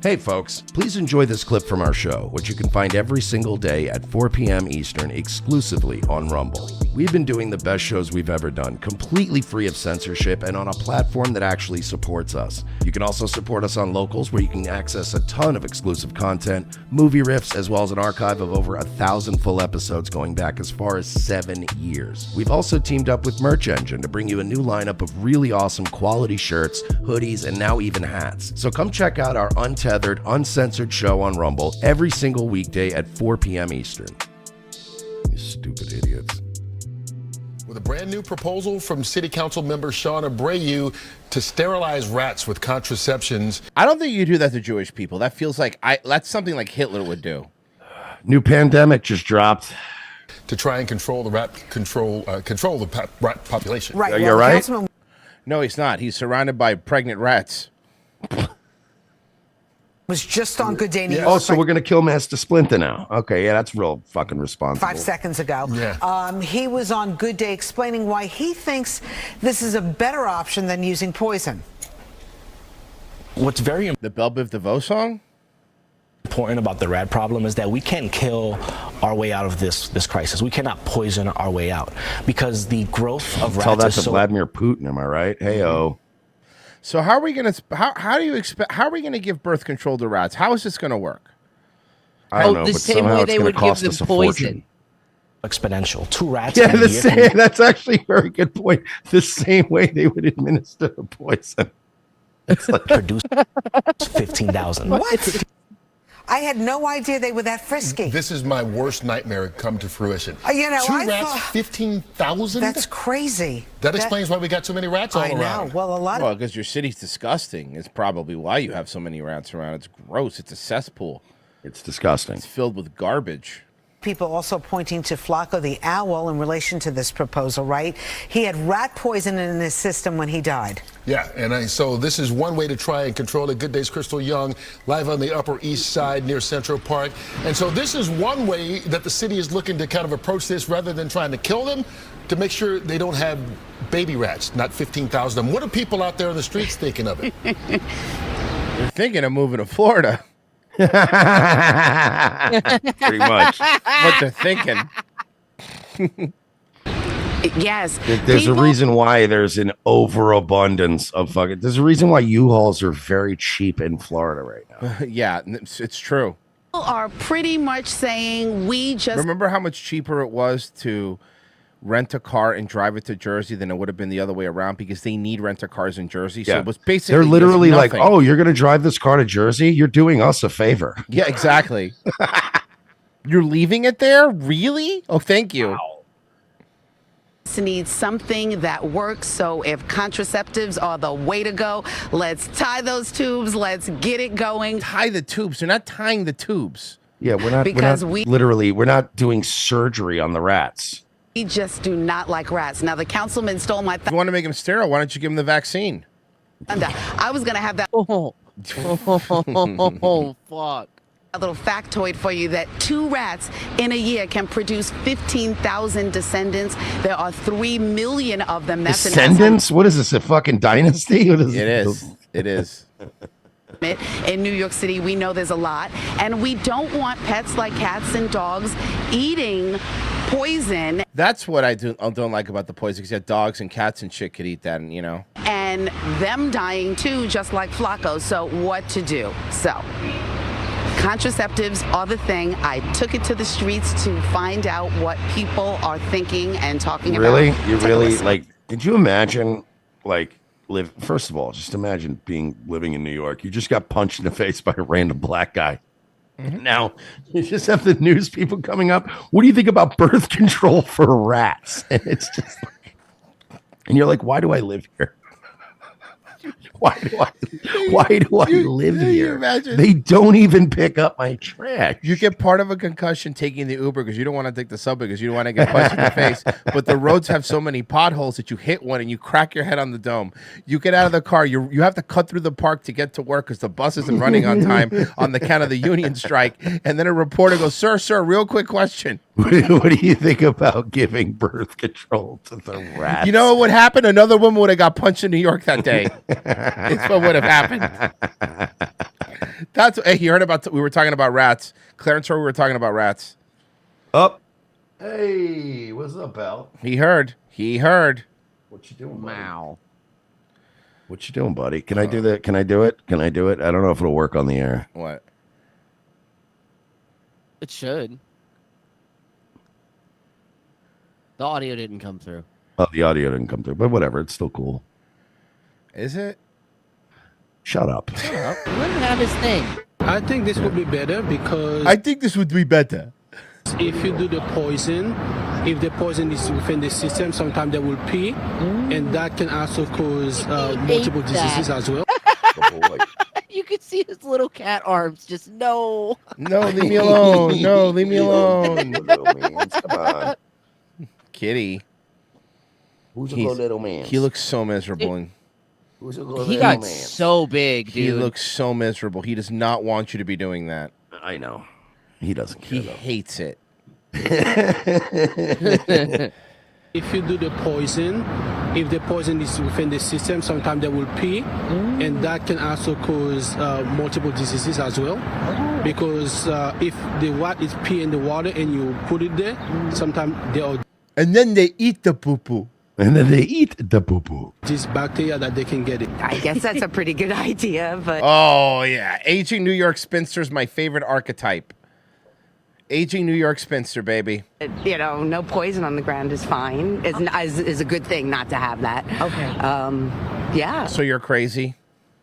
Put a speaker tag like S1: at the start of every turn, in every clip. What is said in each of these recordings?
S1: Hey folks, please enjoy this clip from our show, which you can find every single day at 4 p.m. Eastern exclusively on Rumble. We've been doing the best shows we've ever done, completely free of censorship and on a platform that actually supports us. You can also support us on Locals, where you can access a ton of exclusive content, movie riffs, as well as an archive of over 1,000 full episodes going back as far as 7 years. We've also teamed up with Merch Engine to bring you a new lineup of really awesome quality shirts, hoodies, and now even hats. So come check out our untethered, uncensored show on Rumble every single weekday at 4 p.m. Eastern. You stupid idiots.
S2: With a brand new proposal from City Council member Sean Abreu to sterilize rats with contraceptions.
S3: I don't think you do that to Jewish people. That feels like that's something like Hitler would do.
S1: New pandemic just dropped.
S2: To try and control the rat rat population.
S4: Right.
S1: Are you all right?
S3: No, he's not. He's surrounded by pregnant rats.
S4: Was just on Good Day New York.
S1: Oh, so we're going to kill Master Splinter now. Okay, yeah, that's real fucking responsible.
S4: 5 seconds ago.
S2: Yeah.
S4: He was on Good Day explaining why he thinks this is a better option than using poison.
S5: What's very
S3: The Belle Biv DeVoe song?
S5: important about the rat problem is that we can't kill our way out of this crisis. We cannot poison our way out because the growth of rats
S1: Tell that
S5: is
S1: to
S5: so...
S1: Vladimir Putin, am I right? Hey-o.
S3: So how are we going to how do you expect how are we going to give birth control to rats? How is this going to work?
S1: I don't know,
S6: the
S1: but
S6: same
S1: somehow
S6: way
S1: it's
S6: they
S1: going
S6: would
S1: to
S6: give
S1: cost
S6: them
S1: us a
S6: poison.
S1: fortune.
S5: exponential. 2 rats.
S1: Yeah,
S5: in a year
S1: that's actually a very good point. The same way they would administer the poison. It's like
S5: produce 15,000.
S4: What? I had no idea they were that frisky.
S2: This is my worst nightmare come to fruition.
S4: You know,
S2: 2
S4: I
S2: rats,
S4: thought
S2: 15,000?
S4: that's crazy.
S2: That explains why we got so many rats all
S4: I
S2: around.
S4: know. Well, a lot
S3: Well,
S4: of
S3: because your city's disgusting. It's probably why you have so many rats around. It's gross. It's a cesspool.
S1: it's disgusting.
S3: It's filled with garbage.
S4: people also pointing to Flacco the owl in relation to this proposal, right? He had rat poison in his system when he died.
S2: Yeah, and so this is one way to try and control it. Good Day's Crystal Young, live on the Upper East Side near Central Park. And so this is one way that the city is looking to kind of approach this rather than trying to kill them, to make sure they don't have baby rats, not 15,000 of them. What are people out there on the streets thinking of it?
S3: They're thinking of moving to Florida.
S1: Pretty much.
S3: What they're thinking.
S6: Yes.
S1: There's a reason why there's an overabundance of fucking. There's a reason why U-Hauls are very cheap in Florida right now.
S3: Yeah, it's true.
S6: People are pretty much saying we just
S3: Remember how much cheaper it was to rent a car and drive it to Jersey than it would have been the other way around, because they need rent-a-cars in Jersey. So
S1: Yeah.
S3: it was basically
S1: They're literally like,
S3: nothing.
S1: oh, you're going to drive this car to Jersey? You're doing us a favor.
S3: Yeah, exactly. You're leaving it there? Really? Oh, thank you.
S1: Wow.
S6: need something that works. So if contraceptives are the way to go, let's tie those tubes. Let's get it going.
S3: Tie the tubes. They're not tying the tubes.
S1: Yeah, we're not doing surgery on the rats.
S6: We just do not like rats. Now, the councilman stole my
S3: If you want to make them sterile, why don't you give them the vaccine?
S6: thunder. I was going to have that
S7: Oh, fuck.
S6: a little factoid for you that 2 rats in a year can produce 15,000 descendants. There are 3 million of them. That's an
S1: Descendants? What is this, a fucking dynasty? What is
S3: It is. It is.
S6: estimate. In New York City, we know there's a lot. And we don't want pets like cats and dogs eating poison
S3: That's what I don't like about the poison, because yeah, dogs and cats and shit could eat that, and you know.
S6: and them dying too, just like Flacco. So what to do? So contraceptives are the thing. I took it to the streets to find out what people are thinking and talking
S1: Really?
S6: about.
S1: You
S6: Take a
S1: really,
S6: listen.
S1: like, did you imagine, like, first of all, just imagine living in New York. You just got punched in the face by a random black guy.
S3: Mm-hmm.
S1: Now, you just have the news people coming up. What do you think about birth control for rats? And it's just, and you're like, why do I live here? Why do I live here?
S3: Imagine?
S1: They don't even pick up my trash.
S3: You get part of a concussion taking the Uber because you don't want to take the subway because you don't want to get punched in the face. But the roads have so many potholes that you hit one and you crack your head on the dome. You get out of the car. You have to cut through the park to get to work because the bus isn't running on time on the count of the union strike. And then a reporter goes, sir, real quick question.
S1: What do you think about giving birth control to the rats?
S3: You know what would happen? Another woman would have got punched in New York that day. It's what would have happened. That's hey, you heard about we were talking about rats. Clarence heard we were talking about rats.
S1: Up. Hey, what's up, pal?
S3: He heard.
S1: What you doing, buddy?
S7: Wow.
S1: What you doing, buddy? Can I do that? Can I do it? I don't know if it'll work on the air.
S3: What?
S7: It should. The audio didn't come through.
S1: Oh, the audio didn't come through, but whatever. It's still cool.
S3: Is it?
S1: Shut up.
S7: Let him have his thing.
S8: I think this would be better because if you do the poison, if the poison is within the system, sometimes they will pee, and that can also cause multiple diseases as well.
S1: Oh, boy.
S7: You could see his little cat arms. Just no.
S3: No, leave me alone. No, leave me alone.
S1: Little man. Come on.
S3: Kitty.
S1: Who's a little man?
S3: He looks so miserable.
S1: Who's a little
S7: He
S1: man?
S7: got so big, dude.
S3: He looks so miserable. He does not want you to be doing that.
S1: I know. He doesn't care.
S3: He hates it.
S8: If you do the poison, if the poison is within the system, sometimes they will pee, and that can also cause multiple diseases as well. Because if the rat is pee in the water and you put it there, sometimes they are.
S3: And then they eat the poo-poo.
S1: And then they eat the poo-poo.
S8: This bacteria that they can get it.
S9: I guess that's a pretty good idea, but
S3: Oh, yeah. Aging New York spinster is my favorite archetype. Aging New York spinster, baby.
S9: no poison on the ground is fine. Is a good thing not to have that. Okay. Yeah.
S3: So you're crazy?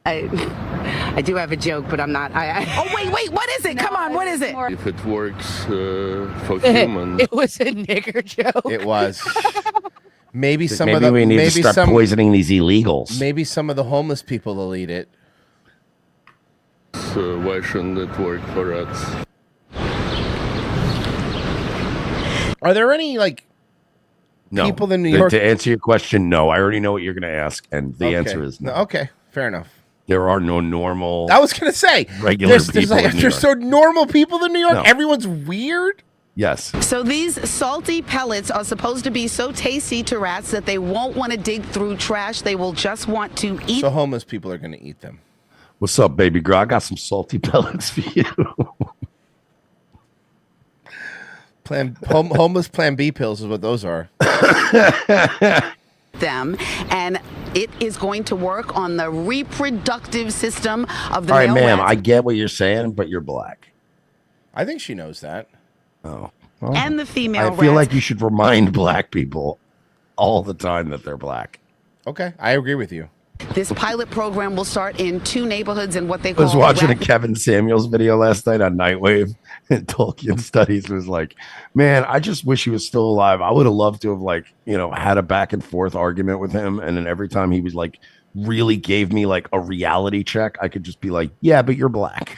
S9: I do have a joke, but I'm not.
S6: Oh, wait, what is it? Come on, what is it?
S10: If it works for humans.
S7: It was a nigger joke.
S3: It was. Maybe
S1: we need to start poisoning these illegals.
S3: Maybe some of the homeless people will eat it.
S10: So why shouldn't it work for us?
S3: Are there any
S1: No.
S3: people in New York?
S1: To answer your question, no. I already know what you're going to ask, and the answer is no.
S3: Okay, fair enough.
S1: There are no normal.
S3: I was going to say
S1: regular people.
S3: There's so normal people in New York.
S1: No.
S3: Everyone's weird.
S1: Yes.
S6: So these salty pellets are supposed to be so tasty to rats that they won't want to dig through trash. They will just want to eat.
S3: So homeless people are going to eat them.
S1: What's up, baby girl? I got some salty pellets for you.
S3: Homeless Plan B pills is what those are.
S6: them, and it is going to work on the reproductive system of the
S1: All right,
S6: male
S1: ma'am.
S6: rats.
S1: I get what you're saying, but you're black.
S3: I think she knows that.
S1: Oh.
S6: And the female
S1: I feel
S6: rats.
S1: like you should remind black people all the time that they're black.
S3: Okay, I agree with you.
S6: This pilot program will start in 2 neighborhoods in what they
S1: I
S6: call
S1: was watching a
S6: rapid-
S1: Kevin Samuels video last night on Nightwave, and Tolkien Studies was like, man, I just wish he was still alive. I would have loved to have had a back and forth argument with him. And then every time he was really gave me a reality check, I could just be like, yeah, but you're black.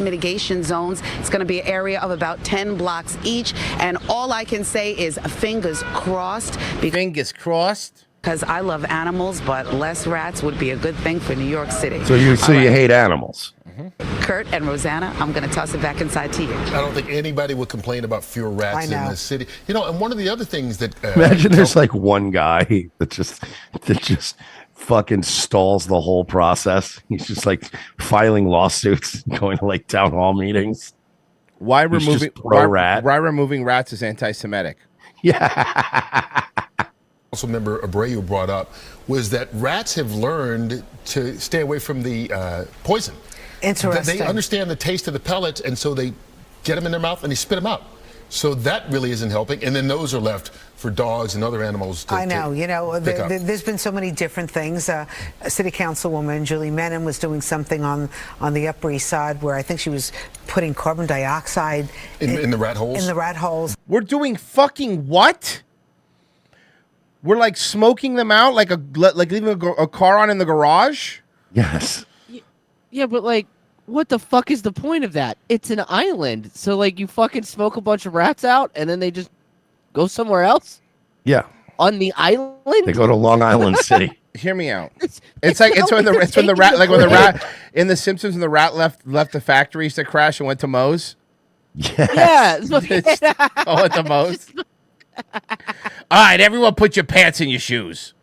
S6: mitigation zones. It's going to be an area of about 10 blocks each. And all I can say is fingers crossed.
S3: Fingers crossed.
S6: Because I love animals, but less rats would be a good thing for New York City.
S1: So you hate animals.
S6: Kurt and Rosanna, I'm going to toss it back inside to you.
S2: I don't think anybody would complain about fewer rats in the city. And one of the other things that
S1: imagine there's one guy that just fucking stalls the whole process. He's just filing lawsuits, going to town hall meetings.
S3: Why removing rats is anti-Semitic?
S1: Yeah.
S2: Also, member Abreu brought up was that rats have learned to stay away from the poison.
S4: Interesting.
S2: They understand the taste of the pellets, and so they get them in their mouth and they spit them out. So that really isn't helping. And then those are left for dogs and other animals to
S4: I know. There's been so many different things. City Councilwoman Julie Menem was doing something on the Upper East Side where I think she was putting carbon dioxide
S2: in the rat holes.
S4: In the rat holes.
S3: We're doing fucking what? We're smoking them out like leaving a car on in the garage?
S1: Yes.
S7: Yeah, but what the fuck is the point of that? It's an island. So you fucking smoke a bunch of rats out and then they just go somewhere else?
S1: Yeah.
S7: On the island?
S1: They go to Long Island City.
S3: Hear me out. It's when the rat in The Simpsons when the rat left the factories to crash and went to Moe's.
S7: Yeah.
S3: Oh, at the Moe's. All right, everyone put your pants in your shoes.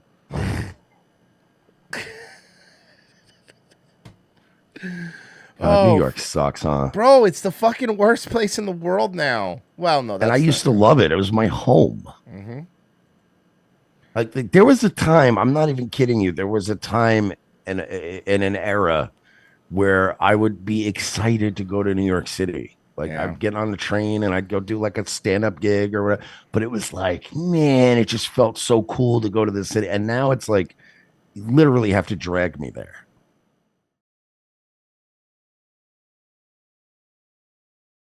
S1: God, New York sucks, huh?
S3: Bro, it's the fucking worst place in the world now. Well, no, that's
S1: And I used to love it. It was my home.
S3: Mm-hmm.
S1: Like there was a time, I'm not even kidding you. There was a time in an era where I would be excited to go to New York City. Like I'd get on the train and I'd go do like a stand-up gig or whatever. But it was like, man, it just felt so cool to go to the city. And now it's like, you literally have to drag me there.